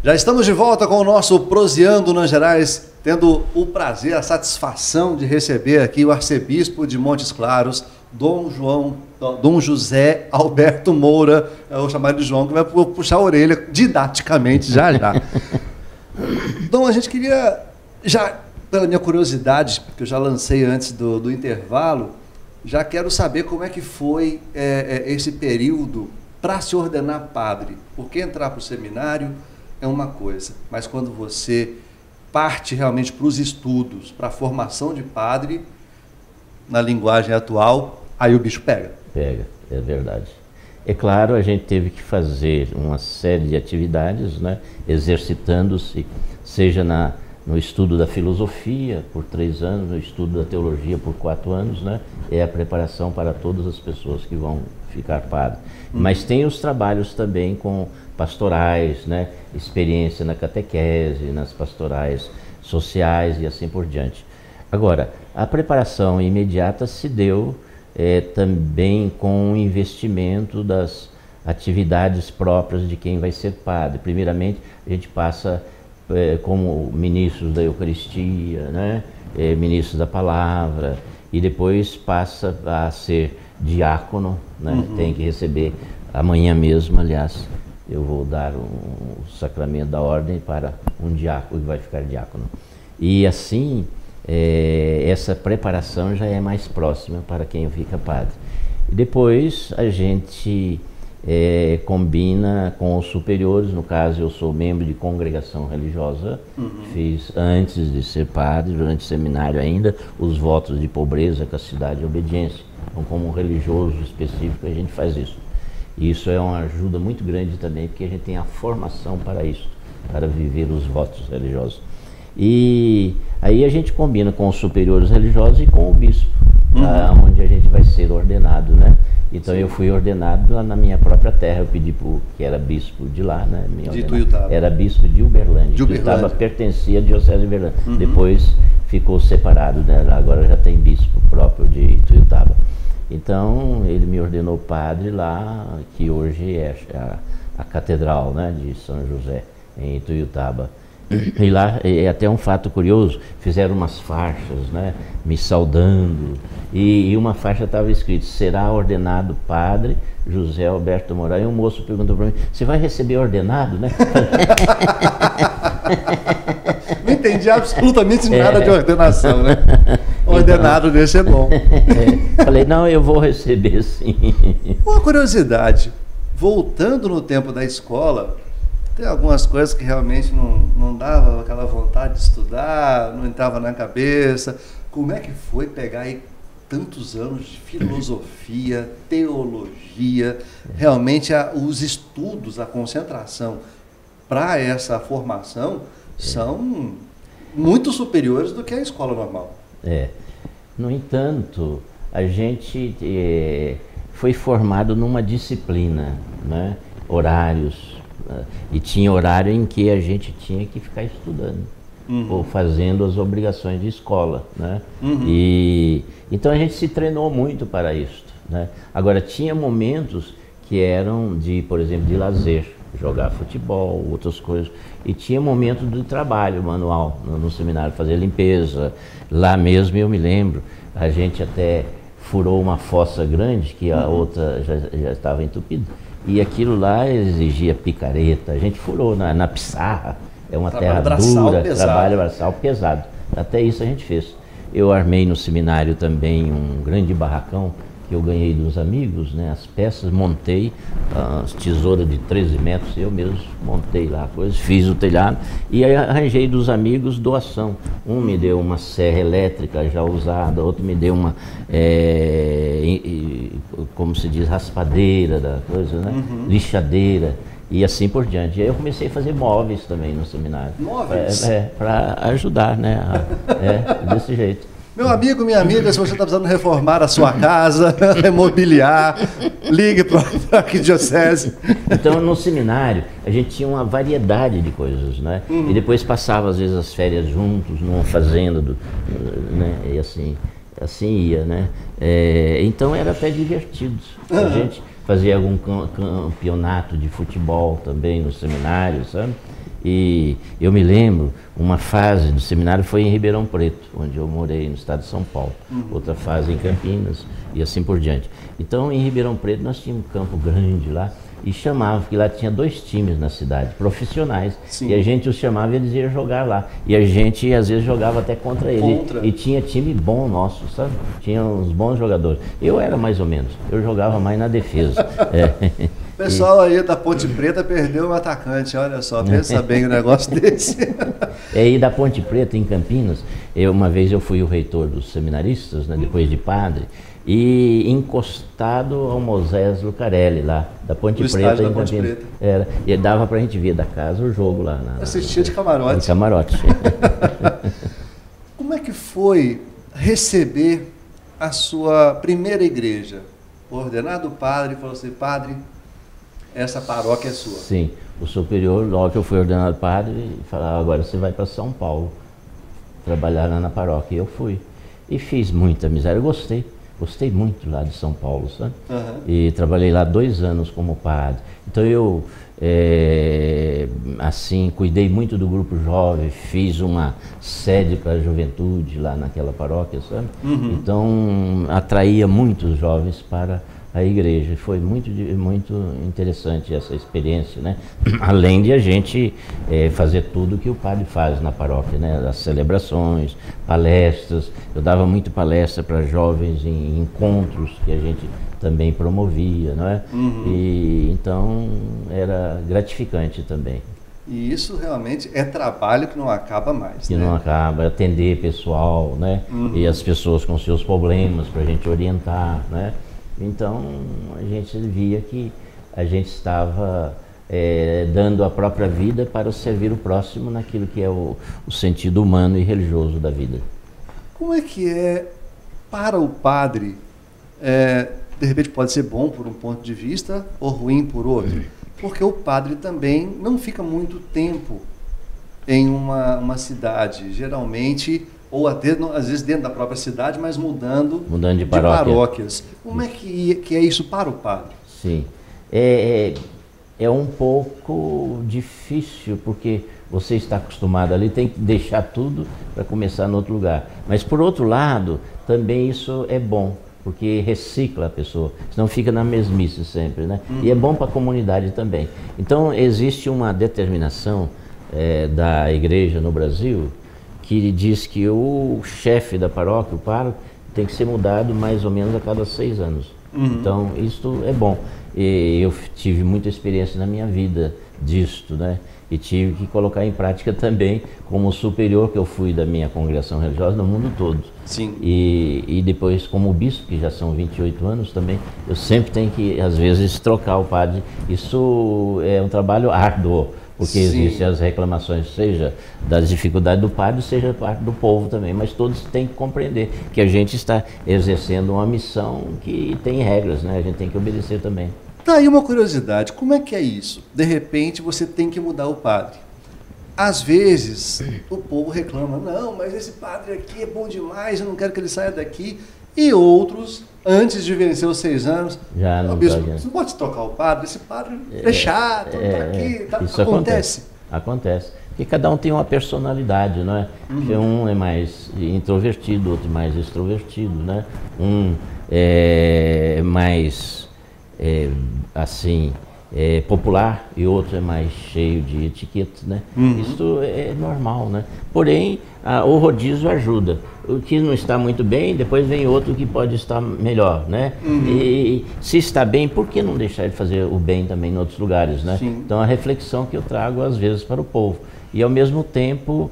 Já estamos de volta com o nosso Proseando Minas Gerais, tendo o prazer, a satisfação de receber aqui o arcebispo de Montes Claros, Dom José Alberto Moura, eu vou chamar de João, que vai puxar a orelha didaticamente já. Dom, a gente queria, já pela minha curiosidade, que eu já lancei antes do intervalo, já quero saber como é que foi esse período para se ordenar padre, porque entrar para o seminário é uma coisa, mas quando você parte realmente para os estudos, para a formação de padre, na linguagem atual, aí o bicho pega. Pega, é verdade. É claro, a gente teve que fazer uma série de atividades, né, exercitando-se, seja no estudo da filosofia por 3 anos, no estudo da teologia por 4 anos, né, é a preparação para todas as pessoas que vão ficar padre. Mas tem os trabalhos também com pastorais, né, experiência na catequese, nas pastorais sociais e assim por diante. Agora, a preparação imediata se deu também com o investimento das atividades próprias de quem vai ser padre. Primeiramente, a gente passa como ministros da Eucaristia, né, ministros da Palavra, e depois passa a ser diácono, né, tem que receber amanhã mesmo, aliás, eu vou dar o sacramento da ordem para um diácono que vai ficar diácono. E assim, essa preparação já é mais próxima para quem fica padre. E depois a gente combina com os superiores, no caso eu sou membro de congregação religiosa, fiz antes de ser padre, durante o seminário ainda, os votos de pobreza, castidade e obediência. Então, como um religioso específico a gente faz isso. E isso é uma ajuda muito grande também, porque a gente tem a formação para isso, para viver os votos religiosos. E aí a gente combina com os superiores religiosos e com o bispo, onde a gente vai ser ordenado, né? Então eu fui ordenado na minha própria terra, eu pedi que era bispo de lá, né? De Tuiutaba. Era bispo de Uberlândia. Tuiutaba pertencia à diocese de Uberlândia. Depois ficou separado, né? Agora já tem bispo próprio de Tuiutaba. Então ele me ordenou padre lá, que hoje é a catedral, né, de São José, em Tuiutaba. E lá, é até um fato curioso, fizeram umas faixas, né, me saudando, e uma faixa estava escrito: será ordenado padre José Alberto Moura. E um moço perguntou para mim: você vai receber ordenado, né? Não entendi absolutamente nada de ordenação, né? Ordenado desse é bom. Falei, não, eu vou receber sim. Uma curiosidade, voltando no tempo da escola, tem algumas coisas que realmente não dava aquela vontade de estudar, não entrava na cabeça. Como é que foi pegar aí tantos anos de filosofia, teologia, realmente os estudos, a concentração para essa formação são muito superiores do que a escola normal. No entanto, a gente foi formado numa disciplina, né? Horários, e tinha horário em que a gente tinha que ficar estudando ou fazendo as obrigações de escola, né? E então a gente se treinou muito para isso, né? Agora tinha momentos que eram por exemplo, de lazer, jogar futebol, outras coisas, e tinha momentos de trabalho manual no seminário, fazer limpeza. Lá mesmo eu me lembro, a gente até furou uma fossa grande que a outra já estava entupida, e aquilo lá exigia picareta. A gente furou na pissarra, é uma terra dura, trabalho braçal pesado. Até isso a gente fez. Eu armei no seminário também um grande barracão que eu ganhei dos amigos, né, as peças, montei as tesouras de 13 metros, eu mesmo montei lá coisas, fiz o telhado e aí arranjei dos amigos doação. Um me deu uma serra elétrica já usada, outro me deu uma, como se diz, raspadeira da coisa, né, lixadeira e assim por diante. E aí eu comecei a fazer móveis também no seminário. Móveis? Para ajudar, né, desse jeito. Meu amigo, minha amiga, se você está precisando reformar a sua casa, remobiliar, ligue para a Arquidiocese. Então, no seminário, a gente tinha uma variedade de coisas, né? E depois passava, às vezes, as férias juntos, numa fazenda, né? E assim ia, né? Então, era até divertido. A gente fazia algum campeonato de futebol também no seminário, sabe? E eu me lembro, uma fase do seminário foi em Ribeirão Preto, onde eu morei, no estado de São Paulo. Outra fase em Campinas e assim por diante. Então, em Ribeirão Preto, nós tínhamos um campo grande lá e chamava, porque lá tinha 2 times na cidade, profissionais. Sim. E a gente os chamava e eles iam jogar lá. E a gente, às vezes, jogava até contra eles. E tinha time bom nosso, sabe? Tinha uns bons jogadores. Eu era mais ou menos, eu jogava mais na defesa. O pessoal aí da Ponte Preta perdeu um atacante, olha só, pensa bem um negócio desse. E da Ponte Preta, em Campinas, uma vez eu fui o reitor dos seminaristas, né, depois de padre, e encostado ao Moisés Lucarelli, lá, da Ponte Preta, em Campinas. Era, e dava pra gente ver da casa o jogo lá. Assistia de camarote. De camarote. Como é que foi receber a sua primeira igreja? O ordenado padre falou assim, padre, essa paróquia é sua. Sim, o superior, logo que eu fui ordenado padre, falava, agora você vai para São Paulo, trabalhar lá na paróquia. E eu fui. E fiz muita amizade, eu gostei muito lá de São Paulo, sabe? E trabalhei lá 2 anos como padre. Então eu, assim, cuidei muito do grupo jovem, fiz uma sede para a juventude lá naquela paróquia, sabe? Então atraía muitos jovens para a igreja. Foi muito interessante essa experiência, né? Além de a gente fazer tudo que o padre faz na paróquia, né? As celebrações, palestras. Eu dava muito palestra para jovens em encontros que a gente também promovia, não é? E então era gratificante também. E isso realmente é trabalho que não acaba mais. Que não acaba, atender pessoal, né? E as pessoas com seus problemas para a gente orientar, né? Então a gente via que a gente estava dando a própria vida para servir o próximo naquilo que é o sentido humano e religioso da vida. Como é que é para o padre, de repente pode ser bom por um ponto de vista ou ruim por outro, porque o padre também não fica muito tempo em uma cidade, geralmente, ou até às vezes dentro da própria cidade, mas mudando de paróquias. Como é que é isso para o padre? Sim, é um pouco difícil, porque você está acostumado ali, tem que deixar tudo para começar no outro lugar. Mas por outro lado, também isso é bom, porque recicla a pessoa, senão fica na mesmice sempre, né? E é bom para a comunidade também. Então existe uma determinação da igreja no Brasil, que diz que o chefe da paróquia, o pároco, tem que ser mudado mais ou menos a cada 6 anos. Então, isso é bom. E eu tive muita experiência na minha vida disto, né? E tive que colocar em prática também como superior que eu fui da minha congregação religiosa no mundo todo. Sim. E depois como bispo, que já são 28 anos também, eu sempre tenho que, às vezes, trocar o padre. Isso é um trabalho árduo, porque existem as reclamações, seja das dificuldades do padre, seja parte do povo também, mas todos têm que compreender que a gente está exercendo uma missão que tem regras, né? A gente tem que obedecer também. Tá aí uma curiosidade, como é que é isso? De repente você tem que mudar o padre. Às vezes o povo reclama, não, mas esse padre aqui é bom demais, eu não quero que ele saia daqui. E outros, antes de vencer os 6 anos, já não bispo, você não pode trocar o padre, esse padre é chato, tá aqui, tá, isso acontece. Porque cada um tem uma personalidade, não é? Um é mais introvertido, outro mais extrovertido, né? Um é mais assim, popular e outro é mais cheio de etiquetas, né? Isso é normal, né? Porém, o rodízio ajuda. O que não está muito bem, depois vem outro que pode estar melhor, né? E se está bem, por que não deixar de fazer o bem também em outros lugares, né? Sim. Então a reflexão que eu trago às vezes para o povo. E ao mesmo tempo,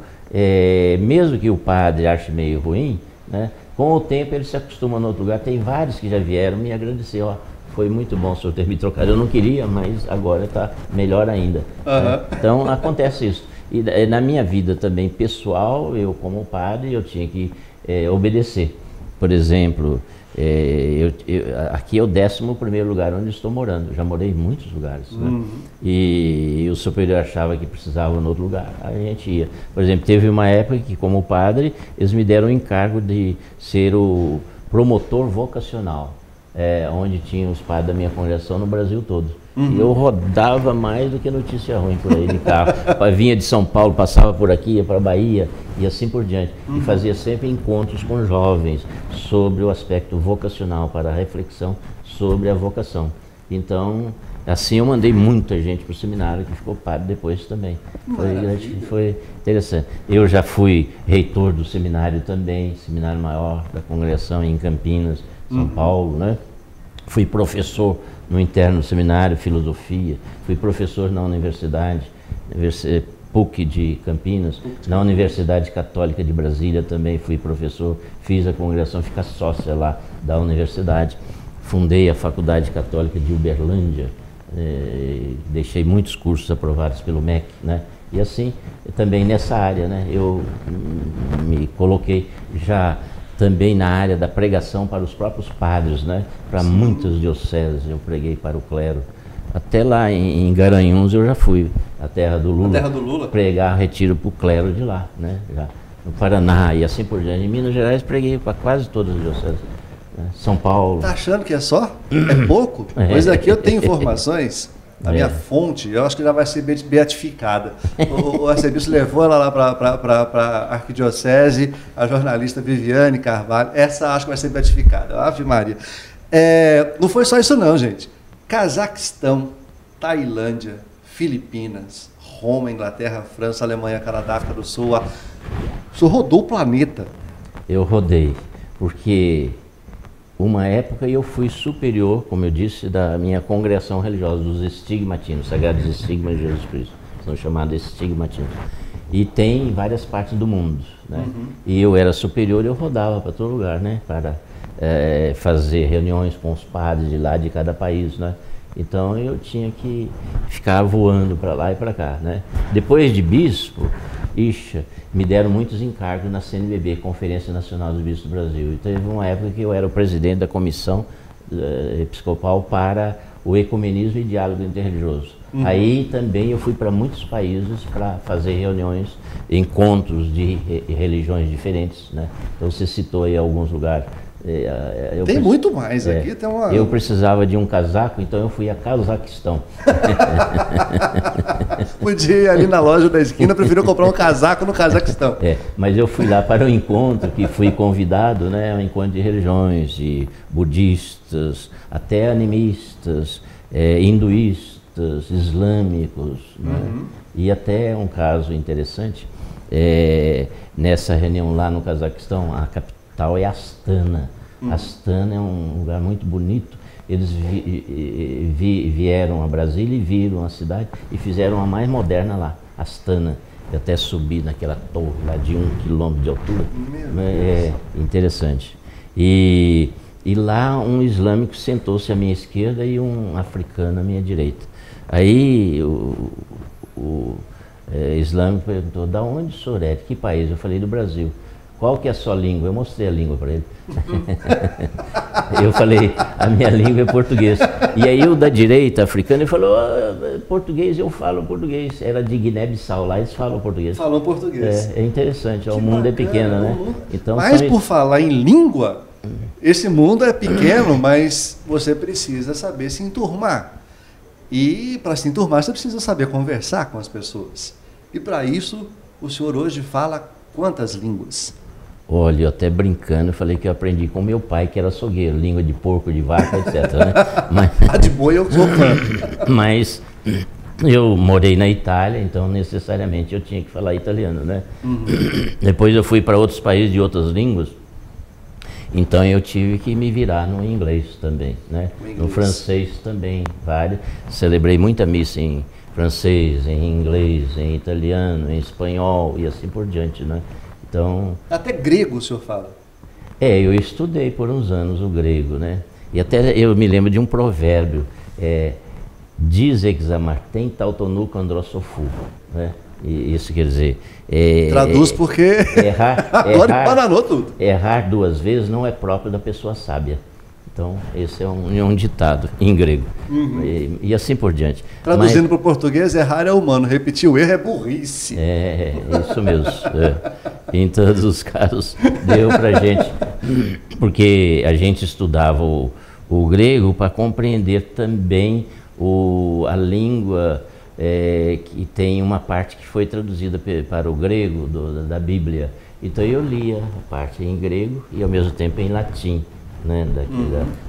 mesmo que o padre ache meio ruim, né? Com o tempo ele se acostuma no outro lugar. Tem vários que já vieram me agradecer, ó. Foi muito bom o senhor ter me trocado. Eu não queria, mas agora está melhor ainda. Né? Então acontece isso. E na minha vida também pessoal, eu como padre, eu tinha que obedecer. Por exemplo, aqui é o 11º lugar onde estou morando. Eu já morei em muitos lugares. Né? E o superior achava que precisava em outro lugar. Aí a gente ia. Por exemplo, teve uma época que, como padre, eles me deram o encargo de ser o promotor vocacional. onde tinha os padres da minha congregação no Brasil todo. E eu rodava mais do que notícia ruim por aí de carro. Vinha de São Paulo, passava por aqui, ia para Bahia e assim por diante. E fazia sempre encontros com jovens sobre o aspecto vocacional, para a reflexão sobre a vocação. Então, assim eu mandei muita gente para o seminário, que ficou padre depois também. Foi interessante. Eu já fui reitor do seminário também, seminário maior da congregação em Campinas, São Paulo, né? Fui professor no interno do seminário, filosofia. Fui professor na universidade, PUC de Campinas, na Universidade Católica de Brasília também fui professor. Fiz a congregação, fica sócia lá da universidade. Fundei a Faculdade Católica de Uberlândia, deixei muitos cursos aprovados pelo MEC, né? E assim, também nessa área, né? Eu me coloquei já também na área da pregação para os próprios padres, né? Para muitas dioceses eu preguei para o clero. Até lá em Garanhuns eu já fui, a terra do Lula, pregar retiro para o clero de lá, né? Já no Paraná e assim por diante. Em Minas Gerais preguei para quase todas as dioceses. São Paulo. Tá achando que é só? É pouco? Pois aqui eu tenho informações, a minha fonte, eu acho que já vai ser beatificada. O arcebispo levou ela lá para a arquidiocese, a jornalista Viviane Carvalho, essa acho que vai ser beatificada. Ave Maria. Não foi só isso não, gente. Cazaquistão, Tailândia, Filipinas, Roma, Inglaterra, França, Alemanha, Canadá, África do Sul. O senhor rodou o planeta. Eu rodei, porque uma época eu fui superior, como eu disse, da minha congregação religiosa, dos estigmatinos, Sagrados Estigmas de Jesus Cristo, são chamados estigmatinos. E tem em várias partes do mundo, né? E eu era superior e eu rodava para todo lugar, né? Para fazer reuniões com os padres de lá, de cada país, né? Então eu tinha que ficar voando para lá e para cá, né? Depois de bispo, me deram muitos encargos na CNBB, Conferência Nacional dos Bispos do Brasil. E teve uma época que eu era o presidente da comissão episcopal para o ecumenismo e diálogo interreligioso. Aí também eu fui para muitos países para fazer reuniões, encontros de religiões diferentes, né? Então você citou aí alguns lugares. Tem muito mais aqui. Tem uma... Eu precisava de um casaco, então eu fui a Cazaquistão. Podia ir ali na loja da esquina, preferiu comprar um casaco no Cazaquistão. Mas eu fui lá para o encontro, que fui convidado, né? Um encontro de religiões, de budistas, até animistas, hinduístas, islâmicos, né? E até um caso interessante, nessa reunião lá no Cazaquistão, a capital é Astana. Astana é um lugar muito bonito. Eles vieram a Brasília e viram a cidade e fizeram a mais moderna lá, Astana. Eu até subi naquela torre lá de 1 quilômetro de altura. Interessante. E lá um islâmico sentou-se à minha esquerda e um africano à minha direita. Aí o islâmico perguntou: da onde o senhor é? De que país? Eu falei: do Brasil. Qual que é a sua língua? Eu mostrei a língua para ele. Eu falei: a minha língua é português. E aí o da direita, africano, ele falou: português, eu falo português. Era de Guiné-Bissau, lá eles falam português. Falam português. É interessante, o mundo é pequeno, né? Então, mas por falar em língua, esse mundo é pequeno, mas você precisa saber se enturmar. E para se enturmar, você precisa saber conversar com as pessoas. E para isso, o senhor hoje fala quantas línguas? Olha, eu até brincando, eu falei que eu aprendi com meu pai, que era açougueiro, língua de porco, de vaca, etc. Né? Mas, de boi eu sou fã. Mas eu morei na Itália, então necessariamente eu tinha que falar italiano, né? Depois eu fui para outros países de outras línguas, então eu tive que me virar no inglês também, né? No francês também, vários. Celebrei muita missa em francês, em inglês, em italiano, em espanhol e assim por diante, né? Então, até grego o senhor fala? Eu estudei por uns anos o grego, né? E até eu me lembro de um provérbio, diz examartem tautonuco androssofu, né? E isso quer dizer... Traduz porque agora bananou tudo. Errar duas vezes não é próprio da pessoa sábia. Então, esse é um ditado em grego. E assim por diante. Traduzindo para o português, errar é humano, repetir o erro é burrice. Isso mesmo. Em todos os casos, deu para a gente, porque a gente estudava o o grego para compreender também a língua, que tem uma parte que foi traduzida para o grego da Bíblia. Então eu lia a parte em grego e ao mesmo tempo em latim, né,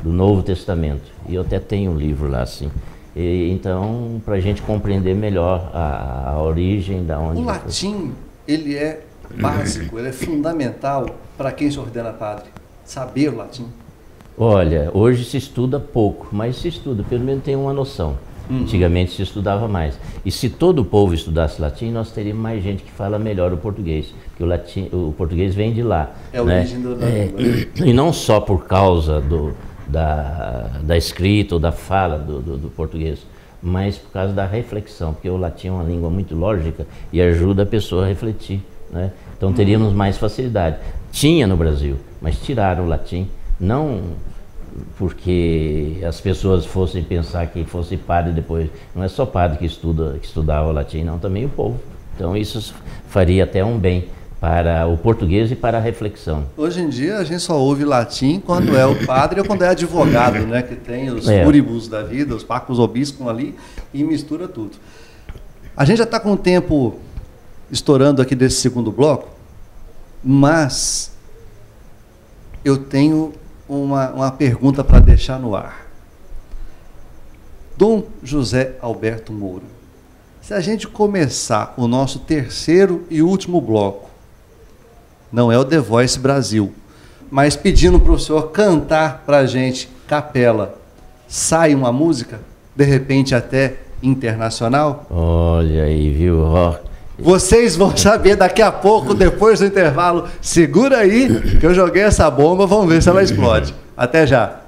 do Novo Testamento. E eu até tenho um livro lá assim. Então, para a gente compreender melhor a origem da onde... O latim, ele é básico, ele é fundamental para quem se ordena padre, saber o latim. Olha, hoje se estuda pouco, mas se estuda, pelo menos tem uma noção. Antigamente se estudava mais. E se todo o povo estudasse latim, nós teríamos mais gente que fala melhor o português, porque o português vem de lá. É a origem da língua. E não só por causa da escrita ou da fala do português, mas por causa da reflexão, porque o latim é uma língua muito lógica e ajuda a pessoa a refletir, né? Então teríamos mais facilidade. Tinha no Brasil, mas tiraram o latim, não porque as pessoas fossem pensar que fosse padre depois. Não é só padre que estudava latim, não, também o povo. Então isso faria até um bem para o português e para a reflexão. Hoje em dia a gente só ouve latim quando é o padre ou quando é advogado, né? Que tem os furibus da vida, os pacos obiscum ali e mistura tudo. A gente já está com o tempo estourando aqui desse segundo bloco, mas eu tenho uma pergunta para deixar no ar. Dom José Alberto Moura, se a gente começar o nosso terceiro e último bloco, não é o The Voice Brasil, mas pedindo para o senhor cantar para a gente, capela, sai uma música, de repente até internacional? Olha aí, viu? Vocês vão saber daqui a pouco, depois do intervalo. Segura aí, que eu joguei essa bomba, vamos ver se ela explode. Até já.